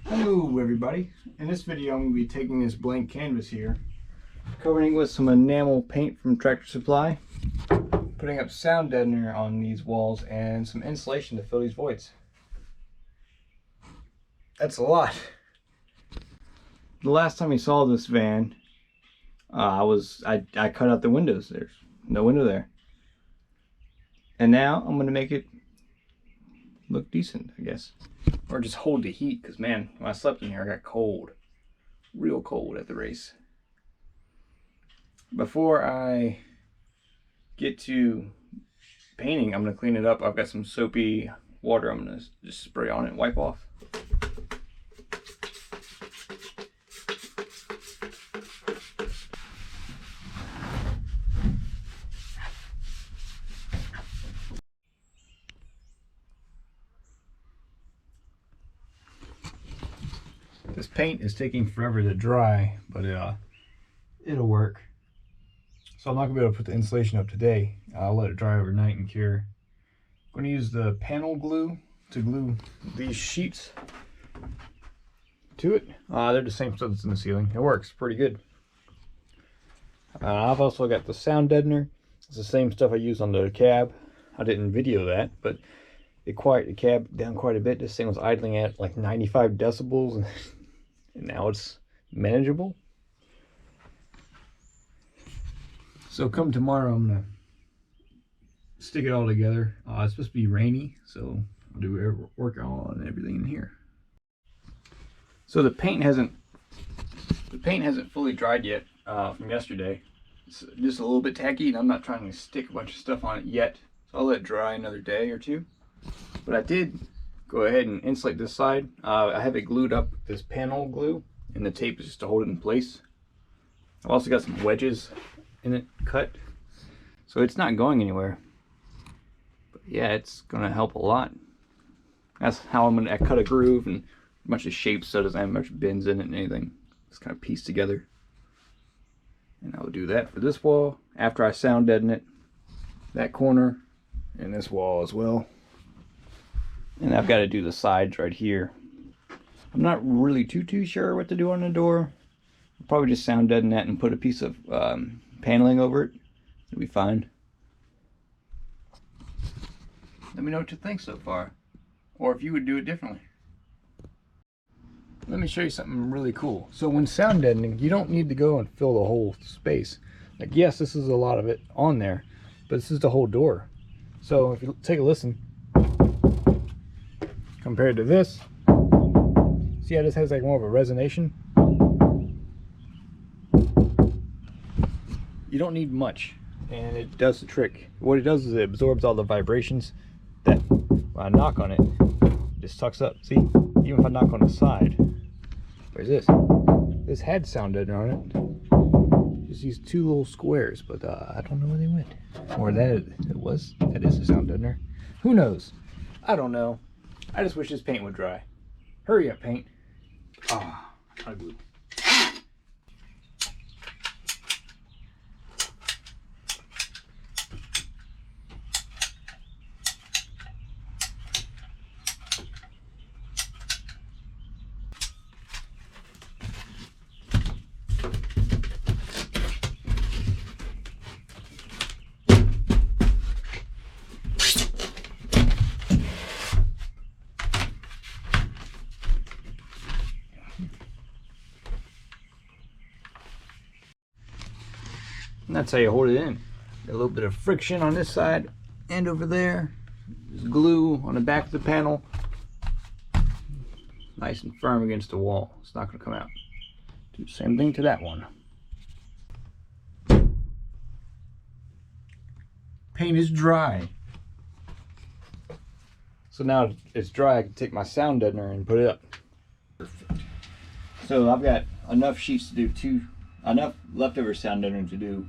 Hello everybody. In this video I'm going to be taking this blank canvas here, covering it with some enamel paint from Tractor Supply, putting up sound deadener on these walls and some insulation to fill these voids. That's a lot. The last time you saw this van, I cut out the windows. There's no window there. And now I'm going to make it look decent, I guess. Or just hold the heat, because man, when I slept in here I got cold. Real cold at the race. Before I get to painting, I'm going to clean it up. I've got some soapy water I'm going to just spray on it and wipe off. This paint is taking forever to dry, but it'll work. So I'm not going to be able to put the insulation up today. I'll let it dry overnight and cure. I'm going to use the panel glue to glue these sheets to it. They're the same stuff that's in the ceiling. It works pretty good. I've also got the sound deadener. It's the same stuff I use on the cab. I didn't video that, but it quieted the cab down quite a bit. This thing was idling at like 95 decibels. And now it's manageable. So come tomorrow, I'm gonna stick it all together. It's supposed to be rainy, so I'll do work on everything in here. So the paint hasn't fully dried yet from yesterday. It's just a little bit tacky, and I'm not trying to stick a bunch of stuff on it yet. So I'll let it dry another day or two. But I did go ahead and insulate this side. I have it glued up with this panel glue, and the tape is just to hold it in place. I've also got some wedges in it cut, so it's not going anywhere. But yeah, it's gonna help a lot. That's how I cut a groove and a bunch of shapes so it doesn't have much bends in it and anything. It's kind of pieced together. And I'll do that for this wall after I sound deaden it, that corner, and this wall as well. And I've got to do the sides right here. I'm not really too sure what to do on the door. I'll probably just sound deaden that and put a piece of paneling over it. It'll be fine. Let me know what you think so far, or if you would do it differently. Let me show you something really cool. So when sound deadening, you don't need to go and fill the whole space. Like, yes, this is a lot of it on there, but this is the whole door. So if you take a listen, compared to this, see how this has like more of a resonation? You don't need much, and it does the trick. What it does is it absorbs all the vibrations that when I knock on it, it just sucks up. See, even if I knock on the side, where's this? This had sound deadener on it. Just these two little squares, but I don't know where they went. Or that is a sound deadener. Who knows? I don't know. I just wish this paint would dry. Hurry up, paint. I glue. And that's how you hold it in. Got a little bit of friction on this side and over there. There's glue on the back of the panel. Nice and firm against the wall. It's not going to come out. Do the same thing to that one. Paint is dry. So now it's dry, I can take my sound deadener and put it up. Perfect. So I've got enough sheets to do enough leftover sound deadener to do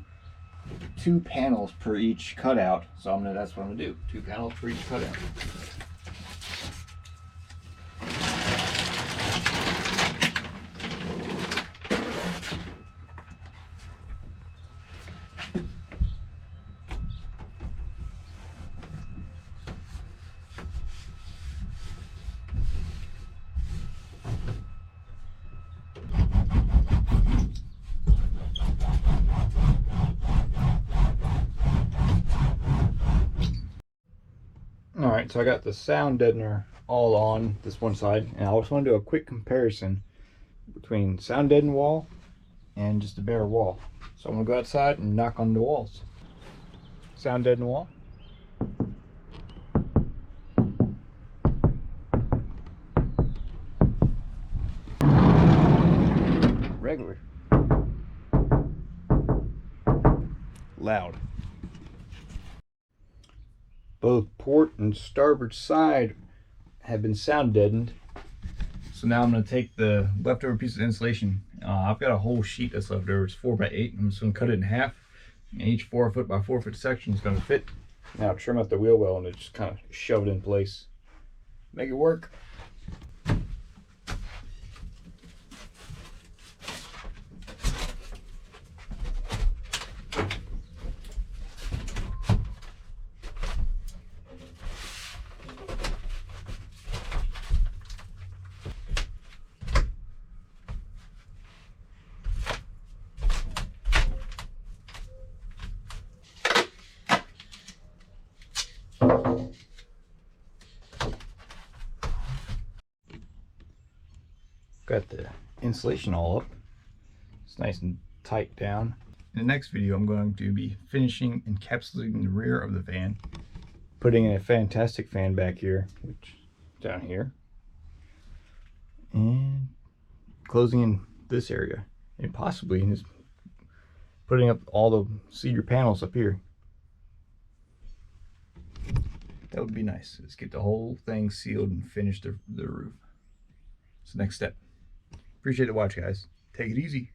2 panels per each cutout. So that's what I'm gonna do. 2 panels per each cutout. Alright, so I got the sound deadener all on this one side, and I just want to do a quick comparison between sound deadened wall and just a bare wall. So I'm going to go outside and knock on the walls. Sound deadened wall. Regular. Loud. Both port and starboard side have been sound deadened. So now I'm going to take the leftover piece of insulation. I've got a whole sheet that's left over. It's 4x8. I'm just going to cut it in half. And each 4 foot by 4 foot section is going to fit. Now trim out the wheel well and just kind of shove it in place. Make it work. Got the insulation all up. It's nice and tight down. In the next video, I'm going to be finishing encapsulating the rear of the van, putting in a fantastic fan back here, which is down here, and closing in this area, and possibly just putting up all the cedar panels up here. That would be nice. Let's get the whole thing sealed and finish the roof. It's the next step. Appreciate the watch, guys. Take it easy.